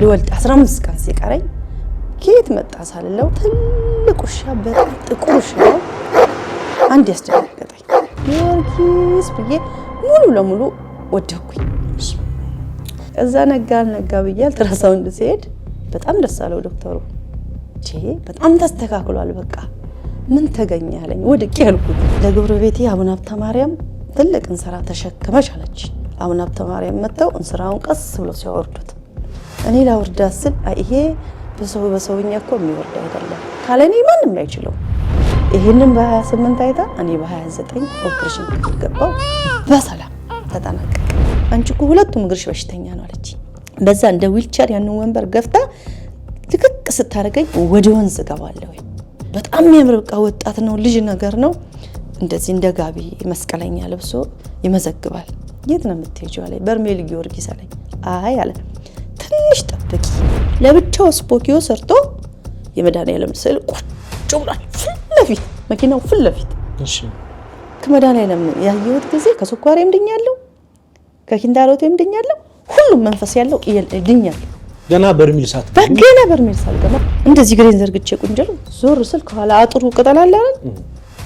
ልወልድ 15 ቀን ሲቀረኝ ከየት መጣ ሳልለው ትልቅ ውሻ በጣም ጥቁር ውሻ አንድ ያስደነገጠኝ ጊዮርጊስ ብዬ ሙሉ ለሙሉ ወደኩኝ። እዛ ነጋ ብዬ አልትራሳውንድ ሲሄድ በጣም ደስ አለው ዶክተሩ። በጣም ተስተካክሏል በቃ ምን ተገኘ አለኝ። ወድቄ ያልኩት ለጎረቤቴ አቡነ ሀብተ ማርያም ትልቅ እንስራ ተሸክመሽ አለች። አቡነ ሀብተ ማርያም መተው እንስራውን ቀስ ብሎ ሲያወርዱት እኔ ላወርዳት ስል ይሄ በሰውኛ እኮ የሚወርድ አይደለም ካለኔ ማንም አይችለው። ይሄንን በ28 አይታ እኔ በ29 ኦፕሬሽን ገባው በሰላም ተጠናቀቀ። አንቺ እኮ ሁለቱም እግርሽ በሽተኛ ነው አለች። በዛ እንደ ዊልቸር ያንን ወንበር ገፍታ ትክክ ስታረገኝ ወደ ወንዝ ገባለሁ። በጣም የሚያምር በቃ ወጣት ነው ልጅ ነገር ነው። እንደዚህ እንደ ጋቢ መስቀለኛ ለብሶ ይመዘግባል። የት ነው የምትሄጂው አለኝ። በርሜል ጊዮርጊስ አለኝ። አይ አለ ትንሽ ጠብቂ። ለብቻው ስፖኪዮ ሰርቶ የመድኃኒዓለም ስዕል ቁጭ ብሏል ፊት ለፊት መኪናው ፊት ለፊት። እሺ ከመድኃኒዓለም ያየሁት ጊዜ ከስኳሬም ድኛለሁ፣ ከኪንታሮቴም ድኛለሁ፣ ሁሉም መንፈስ ያለው ድኛለሁ። ገና በርሜል ሳት ገባ እንደዚህ ግሬን ዘርግቼ ቁንጀል ዞር ስል ከኋላ አጥሩ ቅጠል አለ አይደል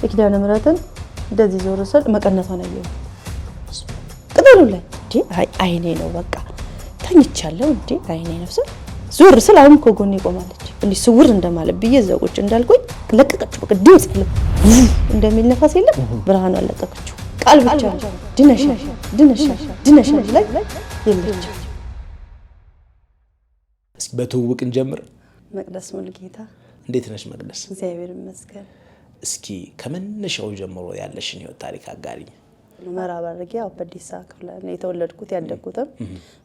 የኪዳነ ምሕረትን እንደዚህ ዞር ስል መቀነቷን አየሁ ቅጠሉ ላይ አይኔ ነው በቃ ተኝቻለሁ። አይኔ ነው ዞር ስል አሁን ከጎኔ ቆማለች። እንዴ ስውር እንደማለት ብዬ ዘቆች እንዳልኩኝ ለቀቀችው። በቃ ድምጽ እንደሚል ነፋስ የለም ብርሃኑ አለቀቀችው። ቃል ብቻ ድነሻ ላይ የለች። እስኪ በትውውቅ እንጀምር። መቅደስ ሙሉጌታ። እንዴት ነሽ መቅደስ? እግዚአብሔር ይመስገን። እስኪ ከመነሻው ጀምሮ ያለሽን ህይወት ታሪክ አጋሪኝ። ምዕራብ ሐረርጌ በአዲስ አበባ ነው የተወለድኩት ያደግኩትም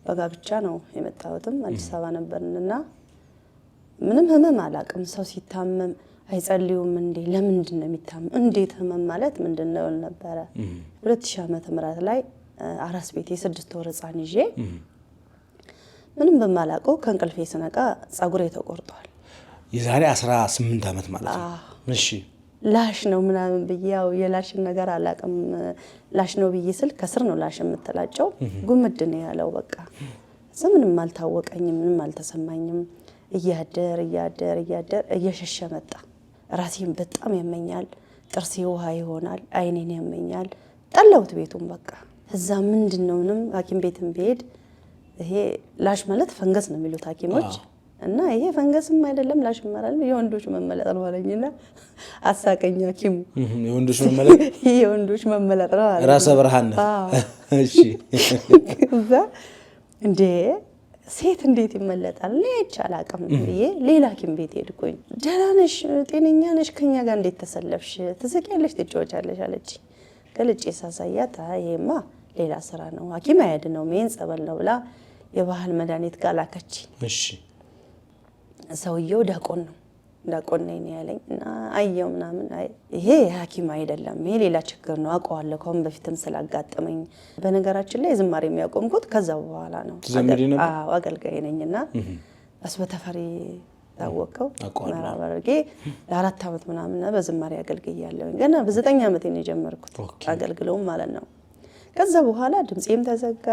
በጋብቻ ነው የመጣሁትም አዲስ አበባ ነበርንና ምንም ህመም አላቅም። ሰው ሲታመም አይጸልዩም እንዴ? ለምንድን ነው የሚታመም? እንዴት ህመም ማለት ምንድነው ነበረ። 2000 ዓመተ ምህረት ላይ አራስ ቤቴ 6 ወር ህፃን ይዤ ምንም በማላቀው ከእንቅልፌ ስነቃ ጸጉሬ ተቆርጧል። የዛሬ 18 ዓመት ማለት ነው። እሺ ላሽ ነው ምናምን በያው የላሽን ነገር አላቅም። ላሽ ነው ብዬ ስል ከስር ነው ላሽ የምትላጨው ጉምድ ነው ያለው በቃ ምንም አልታወቀኝም፣ ምንም አልተሰማኝም። እያደር እየሸሸ መጣ። ራሴን በጣም ያመኛል፣ ጥርሴ ውሃ ይሆናል፣ አይኔን ያመኛል። ጠላውት ቤቱን በቃ እዛ ምንድነው ምንም ሐኪም ቤትም ብሄድ ይሄ ላሽ ማለት ፈንገስ ነው የሚሉት ሐኪሞች እና ይሄ ፈንገስም አይደለም ላሽም ማለት የወንዶች መመለጥ ነው አለኝና አሳቀኝ ሐኪሙ። የወንዶች መመለጥ ነው አለ ራስ ብርሃን። እሺ እዛ እንዴ ሴት እንዴት ይመለጣል? ለይቻ አላቀም ብዬ ሌላ ሐኪም ቤት ሄድኩኝ። ደህና ነሽ ጤነኛ ነሽ ከኛ ጋር እንዴት ተሰለፍሽ? ትስቂያለሽ ትጫወቻለሽ አለች። ከልጬ ሳሳያት ይሄማ ሌላ ስራ ነው ሐኪም አይደነው ምን ጸበል ነው ብላ የባህል መድኃኒት ጋር ላከች። እሺ ሰውየው ዳቆን ነኝ ያለኝ እና አየው ምናምን ይሄ ሐኪም አይደለም ይሄ ሌላ ችግር ነው አውቀዋለሁ ከአሁን በፊትም ስላጋጠመኝ። በነገራችን ላይ ዝማሬ የሚያቆምኩት ከዛ በኋላ ነው። አገልጋይ ነኝና አስበተፈሪ ታወቀው ምዕራብ ሐረርጌ ለ4 ዓመት ምናምን በዝማሬ አገልግያለሁ። ገና በ9 ዓመቴ ነው የጀመርኩት አገልግሎም ማለት ነው። ከዛ በኋላ ድምጼም ተዘጋ፣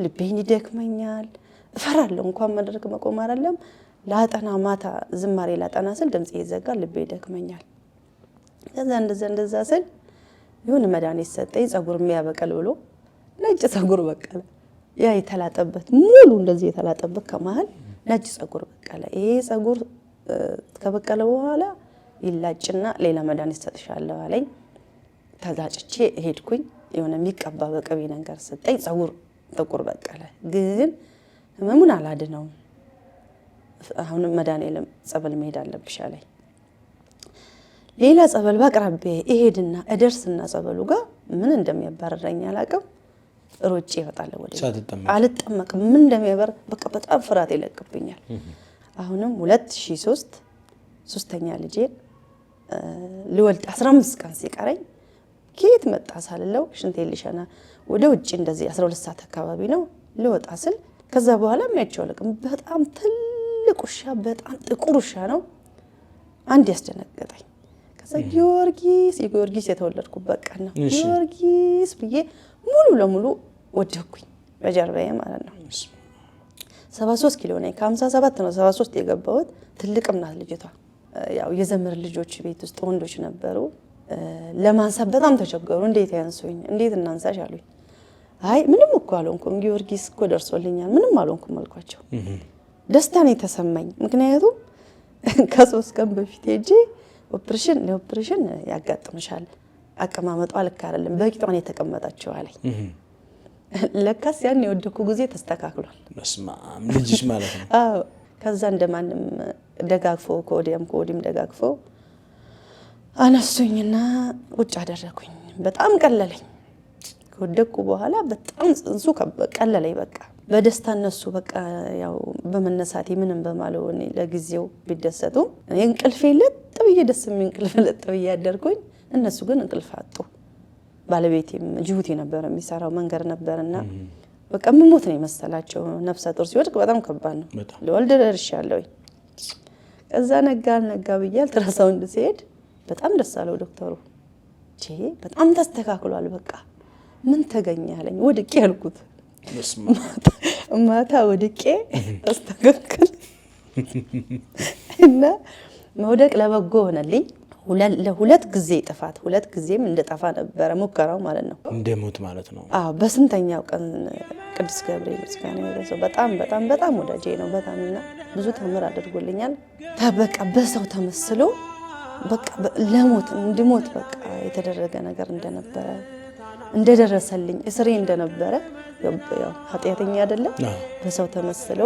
ልቤን ይደክመኛል፣ እፈራለሁ። እንኳን መድረክ መቆም አይደለም ላጠና ማታ ዝማሬ ላጠና ስል ድምጼ ይዘጋል፣ ልቤ ይደክመኛል። ከዛ እንደዛ ስል የሆነ መድኃኒት ሰጠኝ ጸጉር የሚያበቀል ብሎ ነጭ ጸጉር በቀለ። ያ የተላጠበት ሙሉ እንደዚህ የተላጠበት ከመሃል ነጭ ጸጉር በቀለ። ይሄ ጸጉር ከበቀለ በኋላ ይላጭና ሌላ መድኃኒት ሰጥሻለሁ አለኝ። ተዛጭቼ ሄድኩኝ። የሆነ የሚቀባ በቅቤ ነገር ሰጠኝ። ጸጉር ጥቁር በቀለ። ግን ህመሙን አላድነውም። አሁን መድኃኒዓለም ጸበል መሄድ አለብሽ አለኝ። ሌላ ጸበል በአቅራቢያ እሄድና እደርስና ጸበሉ ጋር ምን እንደሚያባረረኝ አላውቅም። ሮጬ እወጣለሁ ወደ አልጠመቅም። ምን እንደሚያበር በቃ በጣም ፍርሃት ይለቅብኛል። አሁንም 2003 ሶስተኛ ልጄ ልወልድ 15 ቀን ሲቀረኝ ከየት መጣ ሳልለው ሽንቴን ልሸና ወደ ውጪ እንደዚህ 12 ሰዓት አካባቢ ነው ልወጣ ስል ከዛ በኋላ የሚያቸው ለቅም በጣም ትልቅ ውሻ በጣም ጥቁር ውሻ ነው አንድ ያስደነገጠኝ። ከዛ ጊዮርጊስ የተወለድኩበት ቀን ነው። ጊዮርጊስ ብዬ ሙሉ ለሙሉ ወደኩኝ በጀርባዬ ማለት ነው። 73 ኪሎ ነኝ። ከ57 ነው 73 የገባሁት። ትልቅም ናት ልጅቷ። ያው የዘመድ ልጆች ቤት ውስጥ ወንዶች ነበሩ። ለማንሳት በጣም ተቸገሩ። እንዴት ያንሱኝ፣ እንዴት እናንሳሽ አሉኝ። አይ ምንም እኮ አልሆንኩም፣ ጊዮርጊስ እኮ ደርሶልኛል፣ ምንም አልሆንኩም አልኳቸው። ደስታን የተሰማኝ ምክንያቱም ከ3 ቀን በፊት ሄጄ ለኦፕሬሽን ያጋጥምሻል፣ አቀማመጧ ልክ አይደለም፣ በቂጧን የተቀመጠችው አለኝ። ለካስ ያን የወደኩ ጊዜ ተስተካክሏል። መስማም ልጅሽ ማለት ነው። አዎ ከዛ እንደማንም ደጋግፎ ከወዲም ደጋግፎ አነሱኝና ቁጭ አደረኩኝ። በጣም ቀለለኝ። ከወደኩ በኋላ በጣም ጽንሱ ቀለለኝ። በቃ በደስታ እነሱ በቃ ያው በመነሳቴ ምንም በማለው እኔ ለጊዜው ቢደሰቱ እኔ እንቅልፌ ለጥ ብዬ ደስ የሚል እንቅልፍ ለጥ ብዬ ያደርኩኝ፣ እነሱ ግን እንቅልፍ አጡ። ባለቤቴም ጅቡቲ ነበር የሚሰራው መንገድ ነበርና በቃ ምሞት ነው የመሰላቸው። ነፍሰ ጡር ሲወድቅ በጣም ከባድ ነው። ለወልድ ደርሻለሁኝ። ከዛ ነጋ ብዬ አልትራሳውንድ ሲሄድ በጣም ደስ አለው ዶክተሩ። በጣም ተስተካክሏል፣ በቃ ምን ተገኘ አለኝ። ወድቄ ያልኩት ማታ ወድቄ ተስተካከል እና መውደቅ ለበጎ ሆነልኝ። ለሁለት ጊዜ ጥፋት፣ ሁለት ጊዜም እንደጠፋ ነበረ ሙከራው ማለት ነው። እንደሞት ማለት ነው። አዎ በስንተኛው ቀን ቅዱስ ገብርኤል ምስጋና ይድረሰው በጣም ወዳጄ ነው። በጣምና ብዙ ተምር አድርጎልኛል። በቃ በሰው ተመስሎ በቃ ለሞት እንድሞት በቃ የተደረገ ነገር እንደነበረ እንደደረሰልኝ እስሬ እንደነበረ ያው ኃጢአተኛ አይደለም በሰው ተመስሎ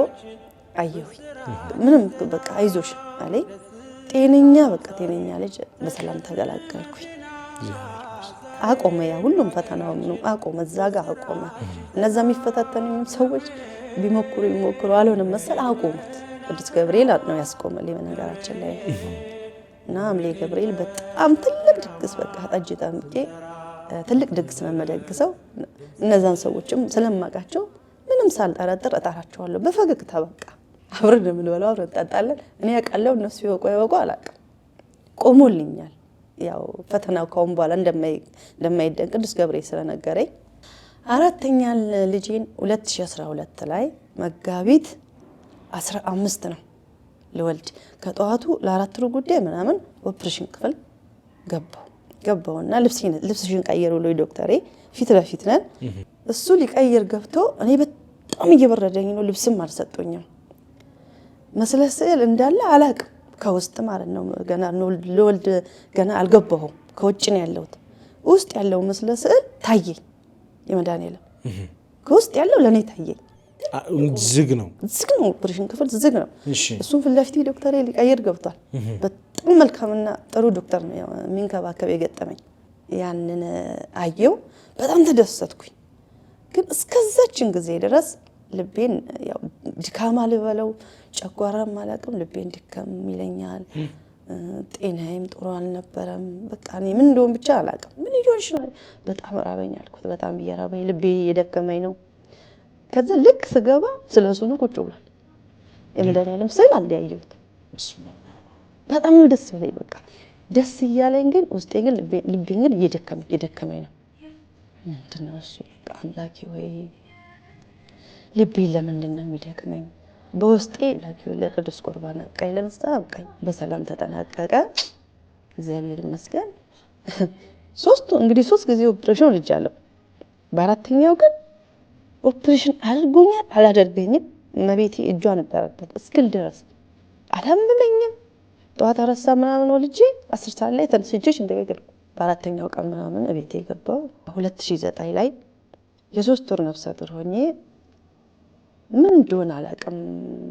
አየሁኝ። ምንም በቃ አይዞሽ አለኝ። ጤነኛ ልጅ በሰላም ተገላገልኩኝ። አቆመ፣ ያ ሁሉም ፈተናው ምንም አቆመ፣ እዛ ጋር አቆመ። እነዛ የሚፈታተኑኝ ሰዎች ቢሞክሩ አልሆነም መሰል አቆሙት። ቅዱስ ገብርኤል ነው ያስቆመልኝ በነገራችን ላይ እና አምሌ ገብርኤል በጣም ትልቅ ድግስ በቃ ጠጅ ጠምቄ ትልቅ ድግስ ነው የምደግሰው። እነዛን ሰዎችም ስለማውቃቸው ምንም ሳልጠረጥር እጠራቸዋለሁ በፈገግታ በቃ አብረን የምንበላው አብረን እንጠጣለን። እኔ ያውቃለሁ እነሱ ያውቁ አላውቅም። ቆሞልኛል። ያው ፈተናው ካሁን በኋላ እንደማይደን ቅዱስ ገብርኤል ስለነገረኝ አራተኛ ልጄን 2012 ላይ መጋቢት 15 ነው ለወልድ ከጠዋቱ ለ4 ሩብ ጉዳይ ምናምን ኦፕሬሽን ክፍል ገባውና ልብስሽን ቀይሩ ብሎ ዶክተሬ ፊት ለፊት ነን። እሱ ሊቀይር ገብቶ እኔ በጣም እየበረደኝ ነው፣ ልብስም አልሰጡኝም። መስለ ስዕል እንዳለ አላቅም ከውስጥ ማለት ነው። ገና ለወልድ ገና አልገባሁም፣ ከውጭ ነው ያለሁት። ውስጥ ያለው መስለ ስዕል ታየኝ። የመድኃኒዓለም ከውስጥ ያለው ለኔ ታየኝ። ዝግ ነው ኦፕሬሽን ክፍል ዝግ ነው። እሱም ፊት ለፊት ዶክተሬ ሊቀይር ገብቷል። በጣም መልካምና ጥሩ ዶክተር ነው የሚንከባከብ የገጠመኝ። ያንን አየው፣ በጣም ተደሰትኩኝ። ግን እስከዛችን ጊዜ ድረስ ልቤን ያው ድካማ ልበለው ጨጓራም አላውቅም፣ ልቤን ድካም ይለኛል። ጤናዬም ጥሩ አልነበረም። በቃ እኔ ምን እንደሆነ ብቻ አላውቅም። ምን ይሆንሽ ነው? በጣም ራበኝ አልኩት። በጣም እየራበኝ ልቤ የደከመኝ ነው። ከዛ ልክ ስገባ ስለሱ ነው ቁጭ ብሏል። የመድኃኒዓለም ስዕል አልያየሁት። በጣም ነው ደስ ብሎኝ በቃ ደስ እያለኝ፣ ግን ውስጤ ግን ልቤን ግን እየደከመኝ ነው። ምንድን ነው እሱ? አምላኬ ወይ ልቤ ለምንድን ነው የሚደክመኝ? በውስጤ ለቅዱስ ቁርባን አብቃኝ፣ ለንስሐ አብቃኝ። በሰላም ተጠናቀቀ፣ እግዚአብሔር ይመስገን። ሶስት ጊዜ ኦፕሬሽን ልጃለሁ። በአራተኛው ግን ኦፕሬሽን አድርጎኛል አላደርገኝም እመቤቴ እጇ ነበረበት እስክል ድረስ አላመመኝም። ጠዋት አረሳ ምናምን ወልጄ 10 ሰዓት ላይ ተነስቼ እንደገና በአራተኛው ቀን ምናምን እቤቴ ገባሁ። 2009 ላይ የ3 ወር ነፍሰ ጡር ሆኜ ምን እንደሆነ አላውቅም፣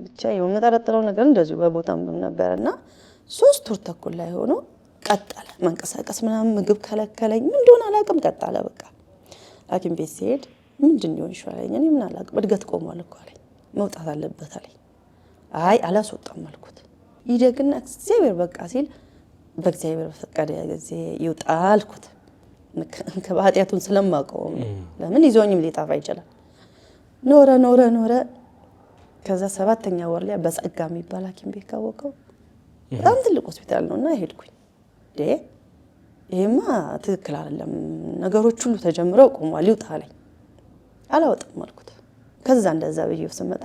ብቻ የምጠረጥረው ነገር እንደዚሁ በቦታም ነበርና 3 ወር ተኩል ላይ ሆኖ ቀጠለ። መንቀሳቀስ ምናምን ምግብ ከለከለኝ፣ ምን እንደሆነ አላውቅም፣ ቀጠለ። በቃ ሐኪም ቤት ሲሄድ ምንድን ነው ይሻለኝ? እኔ ምን አላውቅም፣ እድገት ቆሟል እኮ አለኝ፣ መውጣት አለበት አለኝ። አይ አላስወጣም አልኩት። ይደግና እግዚአብሔር በቃ ሲል በእግዚአብሔር ፈቃደ ጊዜ ይውጣ አልኩት። ከኃጢአቱን ስለማውቀው ለምን ይዞኝም ሊጠፋ ይችላል። ኖረ ከዛ 7ኛ ወር ላይ በጸጋ የሚባል ሐኪም ቤት ካወቀው በጣም ትልቅ ሆስፒታል ነውና ሄድኩኝ። ይሄማ ትክክል አይደለም፣ ነገሮች ሁሉ ተጀምረው ቆሟል፣ ይውጣ አለኝ። አላወጣም አልኩት። ከዛ እንደዛ ብዬው ስመጣ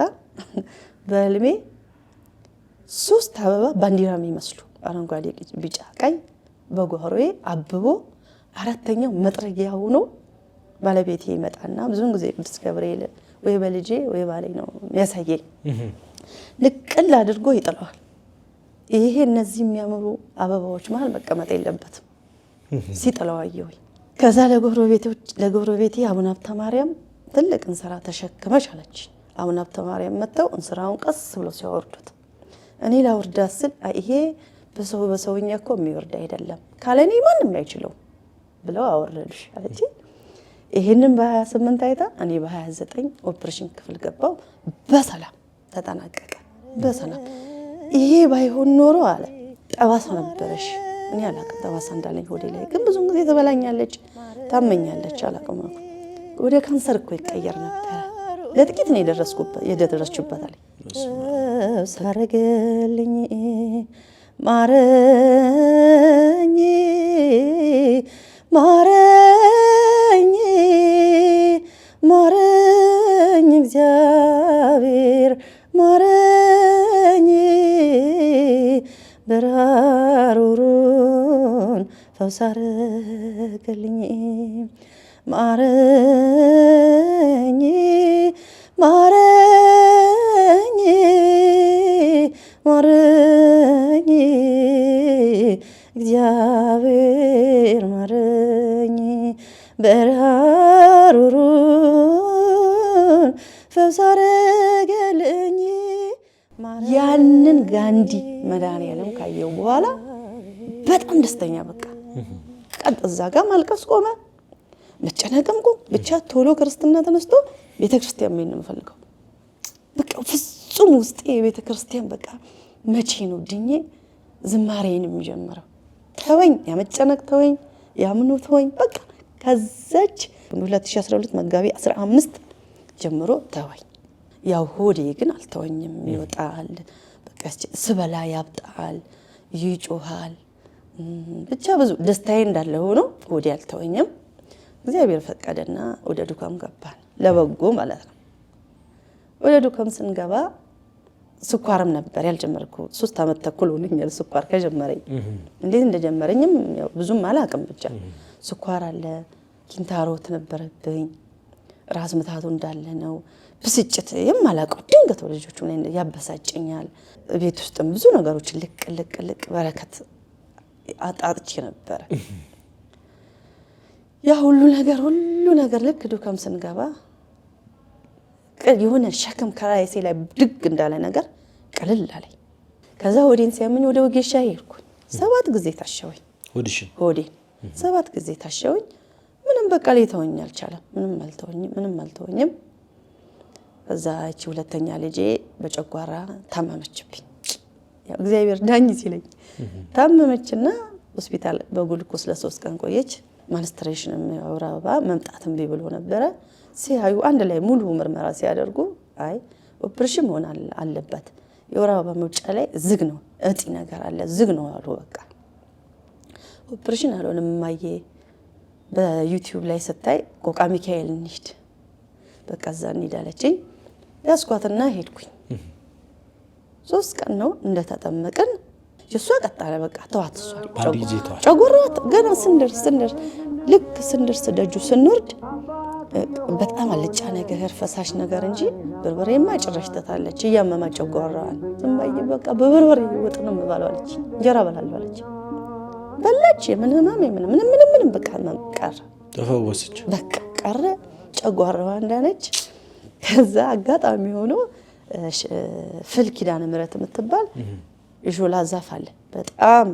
በህልሜ 3 አበባ ባንዲራ የሚመስሉ አረንጓዴ፣ ቢጫ፣ ቀይ በጓሮዬ አብቦ 4ኛው መጥረጊያ ሆኖ ባለቤቴ ይመጣና ብዙውን ጊዜ ቅዱስ ገብርኤል ወይ በልጄ ወይ ባሌ ነው የሚያሳየኝ። ንቅል አድርጎ ይጥለዋል። ይሄ እነዚህ የሚያምሩ አበባዎች መሀል መቀመጥ የለበትም ሲጥለው አየሁኝ። ከዛ ለጎረቤቴ አቡነ ሀብተ ማርያም ትልቅ እንስራ ተሸክመሽ አለች። አቡነ ሀብተ ማርያም መጥተው እንስራውን ቀስ ብሎ ሲያወርዱት እኔ ላውርዳት ስል ይሄ በሰውኛ እኮ የሚወርድ አይደለም ካለኔ ማንም አይችለው ብለው አወረዱሽ አለች። ይሄንን በ28 አይታ እኔ በ29 ኦፕሬሽን ክፍል ገባው። በሰላም ተጠናቀቀ። በሰላም ይሄ ባይሆን ኖሮ አለ ጠባሳ ነበረሽ። እኔ አላቅም ጠባሳ እንዳለኝ ሆዴ ላይ ግን ብዙ ጊዜ ትበላኛለች፣ ታመኛለች። አላቅም ወደ ካንሰር እኮ ይቀየር ነበር። ለጥቂት ነው የደረስኩበት አለኝ። ሳረገልኝ ማረኝ ማረኝ ማረኝ እግዚአብሔር ማረኝ በራሩሩን ፈውስ አረገልኝ ማረኝ ማረኝ ማረኝ እግዚአብሔር ማረኝ በራሩሩን ፈውስ አረገልኝ። ያንን ጋንዲ መድኃኒዓለም ካየው በኋላ በጣም ደስተኛ በቃ ቀጥ እዛ ጋር ማልቀስ ቆመ፣ መጨነቅም ቆም። ብቻ ቶሎ ክርስትና ተነስቶ ቤተክርስቲያን መሄድ ነው የምፈልገው። በቃ ፍጹም ውስጤ ቤተክርስቲያን በቃ መቼ ነው ድኜ ዝማሬን የሚጀምረው? ተወኝ፣ ያመጨነቅ ተወኝ፣ ያምኑ ተወኝ። በቃ ከዛች 2012 መጋቢ 15 ጀምሮ ተወኝ። ያው ሆዴ ግን አልተወኝም። ይወጣል፣ በቃ ስበላ ያብጣል፣ ይጮሃል። ብቻ ብዙ ደስታዬ እንዳለ ሆኖ ሆዴ አልተወኝም። እግዚአብሔር ፈቀደና ወደ ዱካም ገባን፣ ለበጎ ማለት ነው። ወደ ዱካም ስንገባ ስኳርም ነበር ያልጀመርኩ። 3 ዓመት ተኩል ሆነኛል ስኳር ከጀመረኝ። እንዴት እንደጀመረኝም ያው ብዙም አላቅም። ብቻ ስኳር አለ፣ ኪንታሮት ነበረብኝ፣ ራስ ምታቱ እንዳለ ነው። ብስጭት የማላቀው ድንገት ልጆቹ ላይ ያበሳጨኛል። ቤት ውስጥም ብዙ ነገሮች ልቅ በረከት አጣጥቼ ነበር። ያ ሁሉ ነገር ልክ ዱካም ስንገባ የሆነ ሸክም ከራሴ ላይ ድግ እንዳለ ነገር ቀልል አለኝ። ከዛ ሆዴን ሲያመኝ ወደ ወጌሻ ሄድኩኝ። 7 ጊዜ ታሸወኝ። ሆዴን 7 ጊዜ ታሸወኝ። ምንም በቃ ሊተወኝ አልቻለም። ምንም አልተወኝም። ከዛ እቺ ሁለተኛ ልጄ በጨጓራ ታመመችብኝ። ያው እግዚአብሔር ዳኝ ሲለኝ ታመመችና ሆስፒታል በጉልኮስ ለ3 ቀን ቆየች። ማንስትሬሽን የወር አበባ መምጣትም ብሎ ነበረ። ሲያዩ አንድ ላይ ሙሉ ምርመራ ሲያደርጉ አይ ኦፕሬሽን መሆን አለበት፣ የወር አበባ መውጫ ላይ ዝግ ነው፣ እጢ ነገር አለ፣ ዝግ ነው አሉ። በቃ ኦፕሬሽን አልሆነም። ማየ በዩቲዩብ ላይ ስታይ ቆቃ ሚካኤል እንሂድ፣ በቃ እዛ እንሂድ አለችኝ። ያስኳትና ሄድኩኝ። 3 ቀን ነው እንደተጠመቅን እሷ ቀጣለ። በቃ ተዋት እሷ ጨጓራዋ ገና ስንደርስ ደጁ ስንወርድ በጣም አልጫ ነገር ፈሳሽ ነገር እንጂ በርበሬማ ጭራሽ ተታለች። እያመማ ጨጓራዋን ዝም ባይ በቃ በበርበሬ ወጥ ነው የምባለዋለች፣ እንጀራ በላለሁ አለች። በላች። ምንም በቃ ቀረ፣ ተፈወሰች። በቃ ቀረ፣ ጨጓራዋ እንዳነች። ከዛ አጋጣሚ ሆኖ ፍል ኪዳነ ምሕረት የምትባል የሾላ ዛፍ አለ፣ በጣም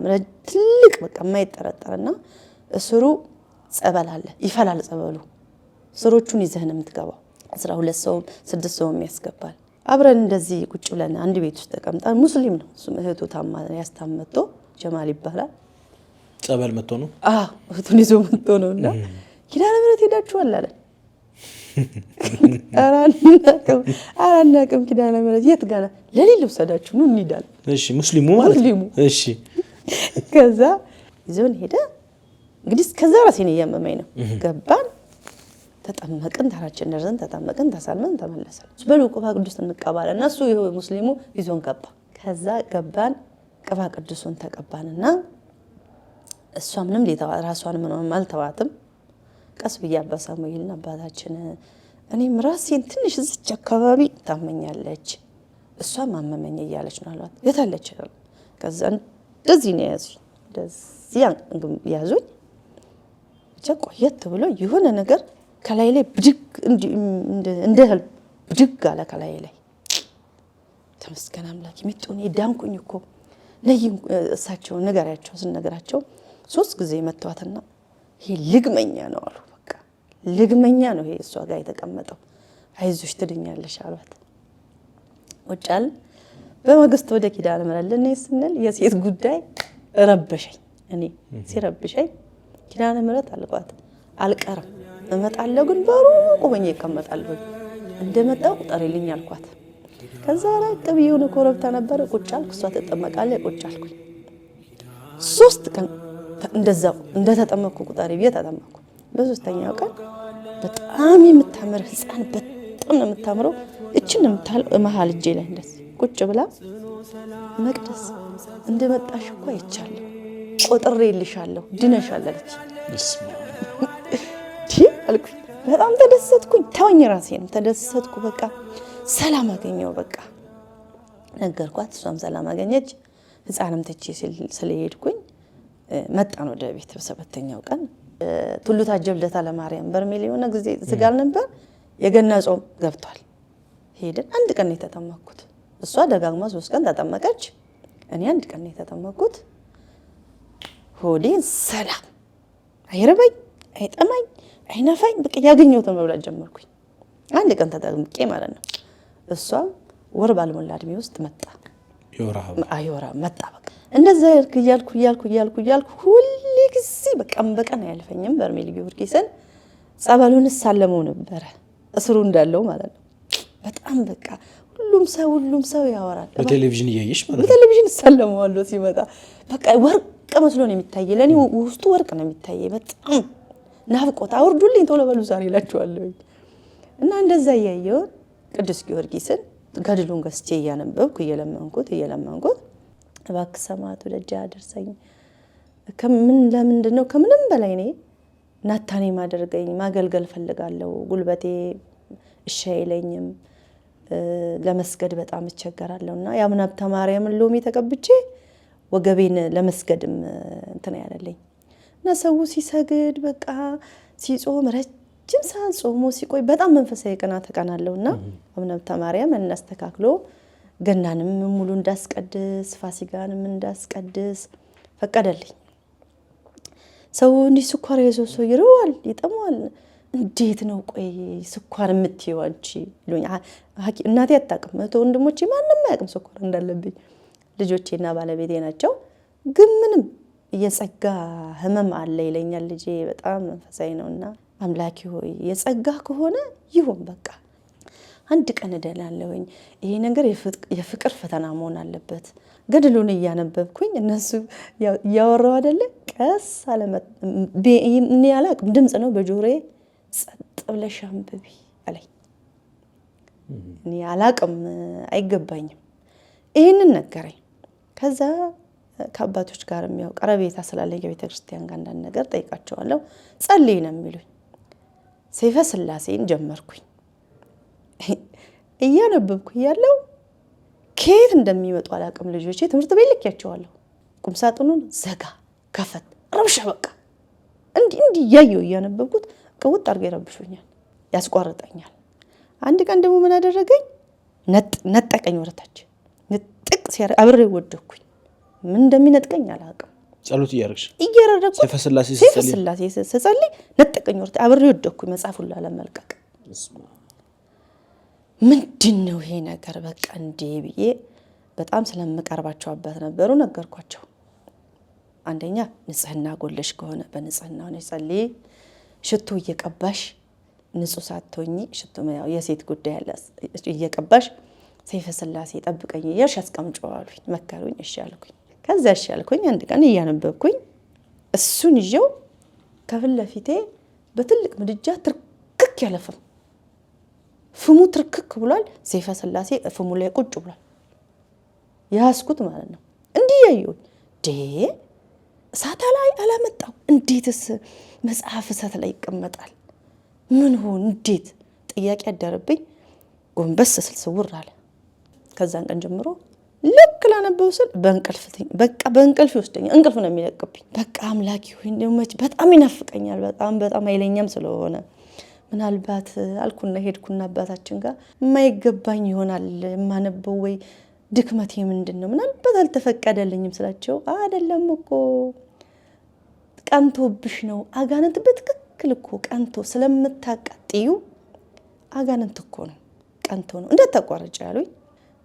ትልቅ በቃ የማይጠረጠርና እስሩ ጸበል አለ፣ ይፈላል ጸበሉ። ስሮቹን ይዘህን የምትገባው 12 ሰው 6 ሰው ያስገባል። አብረን እንደዚህ ቁጭ ብለን አንድ ቤት ውስጥ ተቀምጠን ሙስሊም ነው እሱ፣ እህቱ ያስታመቶ ጀማል ይባላል። ጸበል መጥቶ ነው እህቱን ይዞ መጥቶ ነውና ኪዳነ ምሕረት ሄዳችኋል አለ። አራናቅም ኪዳነ ምሕረት የት ጋር ለሌላ ወሰዳችሁ ነው እንሂዳለን። እሺ ሙስሊሙ ማለት ነው። እሺ ከዛ ይዞን ሄደ። እንግዲህ ከዛ ራሴን እያመመኝ ነው። ገባን፣ ተጠመቅን፣ ተራችን ደርሰን ተጠመቅን፣ ተሳልመን ተመለሰን። በሉ ቅባ ቅዱስ እንቀባለን። እነሱ ይሄ ሙስሊሙ ይዞን ገባ። ከዛ ገባን፣ ቅባ ቅዱሱን ተቀባንና እሷ ምንም ራሷን ምንም አልተዋትም። ቀስ ብዬ አባ ሳሙኤልን አባታችን እኔም ራሴን ትንሽ እዚች አካባቢ ታመኛለች፣ እሷም አመመኝ እያለች ነው አሏት። የታለች? ከዛ እንደዚህ ነው ያዙኝ፣ እንደዚህ ያዙኝ። ብቻ ቆየት ብሎ የሆነ ነገር ከላይ ላይ ብድግ እንደ ህልም ብድግ አለ ከላይ ላይ። ተመስገን አምላክ ሚጡን ዳንኩኝ እኮ ነይ እሳቸው ነገራቸው ስነገራቸው 3 ጊዜ መተዋትና ይሄ ልግመኛ ነው አሉ። በቃ ልግመኛ ነው ይሄ እሷ ጋር የተቀመጠው፣ አይዞሽ ትድኛለሽ አሏት። ወጫል በማግስቱ ወደ ኪዳነ ምሕረት ልንሄድ ስንል የሴት ጉዳይ ረበሸኝ። እኔ ሲረብሸኝ ኪዳነ ምሕረት አልኳት አልቀርም እመጣለሁ፣ ግን በሩቅ ሆኜ እቀመጣለሁ፣ እንደመጣው ቁጠሪልኝ አልኳት። ከዛ ላይ የሆነ ኮረብታ ነበረ፣ ቁጭ አልኩ። እሷ ተጠመቃለች፣ ቁጭ አልኩኝ። 3 ቀን እንደዛው እንደተጠመቅኩ ቁጠሪ ብዬ ተጠመቅኩ። በ3ኛው ቀን በጣም የምታምር ህፃን፣ በጣም ነው የምታምረው። እችን መሀል እጄ ላይ እንደዚህ ቁጭ ብላ መቅደስ እንደመጣሽ እኮ አይቻለሁ፣ ቆጥሬልሻለሁ፣ ድነሻል አለች። አልኩኝ። በጣም ተደሰትኩኝ። ተወኝ ራሴንም ተደሰትኩ። በቃ ሰላም አገኘው። በቃ ነገርኳት፣ እሷም ሰላም አገኘች። ህፃንም ትቼ ስለሄድኩኝ መጣን ወደ ቤት። በ7ኛው ቀን ቱሉ ታጀብ ልደታ ለማርያም በርሜል የሆነ ጊዜ ዝጋል ነበር። የገና ጾም ገብቷል። ሄደን 1 ቀን የተጠመቅኩት። እሷ ደጋግማ 3 ቀን ተጠመቀች። እኔ 1 ቀን የተጠመቅኩት። ሆዴን ሰላም አይረበኝ፣ አይጠማኝ፣ አይነፋኝ። በቃ ያገኘሁትን መብላት ጀመርኩኝ። 1 ቀን ተጠምቄ ማለት ነው። እሷም ወር ባልሞላ እድሜ ውስጥ መጣ ይወራ መጣ። በቃ እንደዛ እያልኩ ሁሉ ጊዜ በቀን አያልፈኝም። በርሜል ጊዮርጊስን ጸበሉን ሳለመው ነበረ፣ እስሩ እንዳለው ማለት ነው። በጣም በቃ ሁሉም ሰው ያወራል። በቴሌቪዥን እያየሽ ማለት ነው። በቴሌቪዥን ሳለመዋለሁ ሲመጣ በቃ ወርቅ መስሎ ነው የሚታየ። ለኔ ውስጡ ወርቅ ነው የሚታየ። በጣም ናፍቆት አውርዱልኝ ቶሎ በሉ ዛሬ እላችኋለሁ። እና እንደዛ እያየሁ ቅዱስ ጊዮርጊስን ገድሉን ገዝቼ እያነበብኩ እየለመንኩት እባክህ ሰማዕቱ ደጃ አድርሰኝ። ለምንድን ነው ከምንም በላይ እኔ ናታኔ ማደርገኝ ማገልገል ፈልጋለሁ። ጉልበቴ እሺ አይለኝም። ለመስገድ በጣም እቸገራለሁና የአቡነ ሀብተ ማርያምን ሎሚ ተቀብቼ ወገቤን ለመስገድም እንትን ያለልኝ እና ሰው ሲሰግድ በቃ ሲጾም ረጅም ሰዓት ጾሞ ሲቆይ በጣም መንፈሳዊ ቅናት ተቀናለሁና አቡነ ሀብተ ማርያም እናስተካክሎ ገናንም ሙሉ እንዳስቀድስ ፋሲካንም እንዳስቀድስ ፈቀደልኝ። ሰው እንዲህ ስኳር ይዞ ሰው ይረዋል ይጠማል። እንዴት ነው ቆይ ስኳር የምትይው አንቺ ይሉኝ። እናቴ አታውቅም፣ ወንድሞቼ ማንም አያውቅም ስኳር እንዳለብኝ። ልጆቼና ባለቤቴ ናቸው። ግን ምንም የጸጋ ህመም አለ ይለኛል ልጄ። በጣም መንፈሳዊ ነውና አምላኪ ሆይ የጸጋ ከሆነ ይሁን በቃ 1 ቀን እደላለሁኝ። ይሄ ነገር የፍቅር ፈተና መሆን አለበት። ገድሉን እያነበብኩኝ እነሱ እያወራው አይደለ ቀስ አለ እኔ አላውቅም፣ ድምጽ ነው በጆሮዬ ጸጥ ብለሽ አንብቢ አለኝ። እኔ አላውቅም አይገባኝም፣ ይሄንን ነገረኝ። ከዛ ከአባቶች ጋር የሚያው ቀረቤታ ስላለኝ የቤተ ክርስቲያን ጋር አንዳንድ ነገር ጠይቃቸዋለሁ። ጸልይ ነው የሚሉኝ። ሰይፈ ስላሴን ጀመርኩኝ። እያነበብኩ ያለው ከየት እንደሚመጡ አላውቅም። ልጆቼ ትምህርት ቤት ልኬያቸዋለሁ። ቁምሳጥኑን ዘጋ ከፈት ረብሻ በቃ እንዲህ እያየሁ እያነበብኩት ቀውጥ አድርገው ይረብሹኛል፣ ያስቋርጠኛል። 1 ቀን ደግሞ ምን አደረገኝ? ነጠቀኝ ወረታች። ንጥቅ ሲያረ አብሬ ወደኩኝ። ምን እንደሚነጥቀኝ አላውቅም። ጸሎት እያረግሽ እየረረኩ ሰይፈ ስላሴ ስጸልይ ነጠቀኝ ወረታ አብሬ ወደኩኝ። መጽሐፉን ላለመልቀቅ ምንድነው ይሄ ነገር? በቃ እንዴ ብዬ በጣም ስለምቀርባቸው አባት ነበሩ ነገርኳቸው። አንደኛ ንጽህና ጎለሽ ከሆነ በንጽህና ነው ጸልይ። ሽቶ እየቀባሽ ንጹህ ሳትሆኚ ሽቶ ያው የሴት ጉዳይ ያለ እየቀባሽ ሰይፈ ስላሴ ጠብቀኝ እያልሽ አስቀምጪው አሉኝ፣ መከሩኝ። እሺ አልኩኝ። ከዛ እሺ አልኩኝ። 1 ቀን እያነበብኩኝ እሱን ይዤው ከፊት ለፊቴ በትልቅ ምድጃ ትርክክ ያለፈም ፍሙ ትርክክ ብሏል። ሰይፈ ስላሴ ፍሙ ላይ ቁጭ ብሏል። ያስኩት ማለት ነው። እንዲህ ያየሁኝ እሳት ላይ አላመጣው። እንዴትስ መጽሐፍ እሳት ላይ ይቀመጣል? ምን ሆን እንዴት ጥያቄ አደረብኝ። ጎንበስ ስል ስውር አለ። ከዛን ቀን ጀምሮ ልክ ላነበው ስል በእንቅልፍ ይወስደኛል። እንቅልፍ ነው የሚለቅብኝ። በቃ አምላኪ ሆይ እንደው በጣም ይናፍቀኛል። በጣም ኃይለኛም ስለሆነ ምናልባት አልኩና ሄድኩና አባታችን ጋር የማይገባኝ ይሆናል የማነበው ወይ ድክመቴ ምንድነው? ምናልባት አልተፈቀደልኝም ስላቸው አይደለም እኮ ቀንቶብሽ ነው። አጋንንት በትክክል እኮ ቀንቶ ስለምታቃጥዩ አጋንንት እኮ ነው ቀንቶ ነው እንዳታቋርጭ ያሉኝ።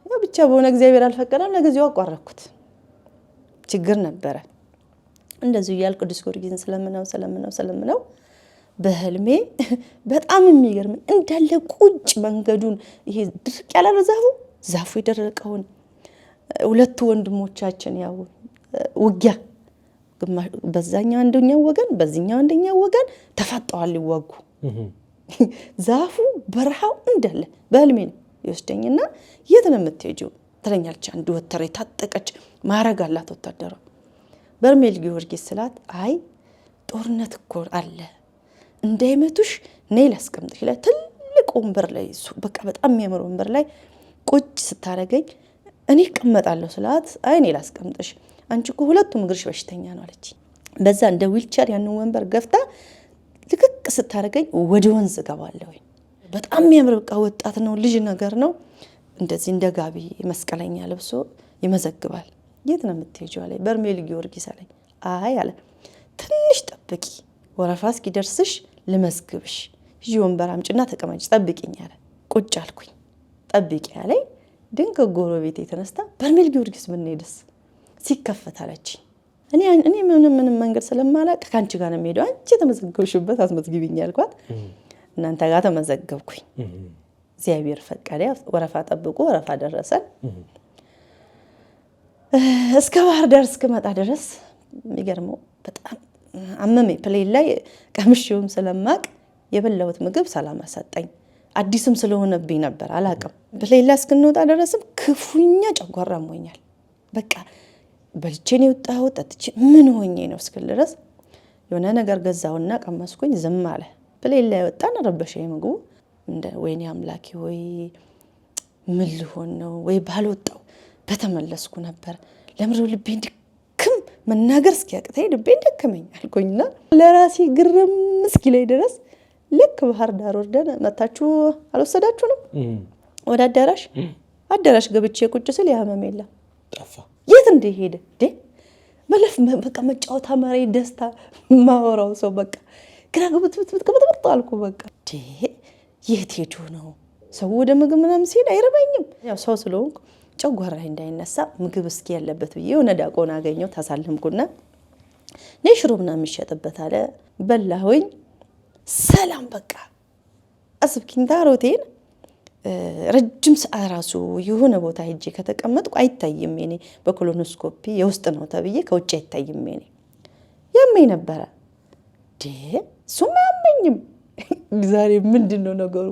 ያው ብቻ በሆነ እግዚአብሔር አልፈቀደም። ለጊዜው አቋረኩት። ችግር ነበረ። እንደዚህ ያል ቅዱስ ጊዮርጊስን ስለምነው በህልሜ በጣም የሚገርም እንዳለ ቁጭ መንገዱን ይሄ ድርቅ ያለ ዛፉ የደረቀውን ሁለቱ ወንድሞቻችን ያው ውጊያ በዛኛው አንደኛው ወገን በዚህኛው አንደኛው ወገን ተፋጠዋል ሊዋጉ። ዛፉ በረሃው እንዳለ በህልሜ ነው ይወስደኝና የት ነው የምትሄጂው ትለኛለች። አንድ ወተረ የታጠቀች ማዕረግ አላት ወታደሯ። በርሜል ጊዮርጊስ ስላት አይ ጦርነት እኮ አለ እንዳይመቱሽ ነይ ላስቀምጥሽ ላይ ትልቅ ወንበር ላይ በቃ በጣም የሚያምር ወንበር ላይ ቁጭ ስታረገኝ እኔ እቀመጣለሁ ስላት አይ ነይ ላስቀምጥሽ አንቺ እኮ ሁለቱም እግርሽ በሽተኛ ነው አለች። በዛ እንደ ዊልቸር ያንን ወንበር ገፍታ ልክክ ስታረገኝ ወደ ወንዝ ገባለሁ። በጣም የሚያምር በቃ ወጣት ነው ልጅ ነገር ነው። እንደዚህ እንደ ጋቢ መስቀለኛ ለብሶ ይመዘግባል። የት ነው የምትሄጂው አለኝ። በርሜል ጊዮርጊስ አለኝ። አይ አለ ትንሽ ጠብቂ ወረፋ እስኪደርስሽ ልመዝግብሽ ይዤ ወንበር አምጪና ተቀመጭ ጠብቂኝ አለ። ቁጭ አልኩኝ። ጠብቂ አለኝ። ድንገት ጎረቤቴ ተነስታ በርሜል ጊዮርጊስ ብንሄድስ ሲከፈት አለች። እኔ ምንም መንገድ ስለማላቅ ከአንቺ ጋር ነው የምሄደው አንቺ ተመዘገብሽበት አስመዝግቢኝ አልኳት። እናንተ ጋር ተመዘገብኩኝ። እግዚአብሔር ፈቀደ። ወረፋ ጠብቁ ወረፋ ደረሰን። እስከ ባህር ዳር እስከመጣ ድረስ የሚገርመው በጣም አመመኝ። ፕሌን ላይ ቀምሼውም ስለማቅ የበላሁት ምግብ ሰላም አሳጣኝ። አዲስም ስለሆነብኝ ነበር አላቅም። ፕሌን ላይ እስክንወጣ ድረስም ክፉኛ ጨጓራ አሞኛል። በቃ በልቼን የወጣው ጠጥቼ ምን ሆኜ ነው እስክል ድረስ የሆነ ነገር ገዛውና ቀመስኩኝ። ዝም አለ። ፕሌን ላይ ወጣን። ረበሸኝ ምግቡ። እንደ ወይኔ አምላኪ ወይ ምን ልሆን ነው ወይ ባልወጣው በተመለስኩ ነበር። ለምረው ልቤን ድክም መናገር እስኪያቅተኝ ልቤን ደከመኝ አልኩኝና ለራሴ ግርም እስኪ ላይ ድረስ ልክ ባህር ዳር ወርደን መታችሁ አልወሰዳችሁ ነው ወደ አዳራሽ ገብቼ ቁጭ ስል ያመም የለም ጠፋ። የት እንደሄደ መለፍ በቃ መጫወታ ማሬ ደስታ ማወራው ሰው በቃ ግራ ግብት አልኩ። በቃ የት ሄዶ ነው ሰው ወደ ምግብ ምናምን ሲል አይረባኝም። ያው ሰው ስለሆንኩ ጨጓራ እንዳይነሳ ምግብ እስኪ ያለበት ብዬ የሆነ ዳቆን አገኘው ታሳልምኩና ነይ ሽሮ ምናምን የሚሸጥበት አለ። በላሁኝ። ሰላም በቃ አስብኪኝ ታሮቴን ረጅም ሰዓት ራሱ የሆነ ቦታ ሄጄ ከተቀመጥኩ አይታይም። እኔ በኮሎኖስኮፒ የውስጥ ነው ተብዬ ከውጭ አይታይም። እኔ ያመኝ ነበረ እሱም አያመኝም። ዛሬ ምንድነው ነገሩ?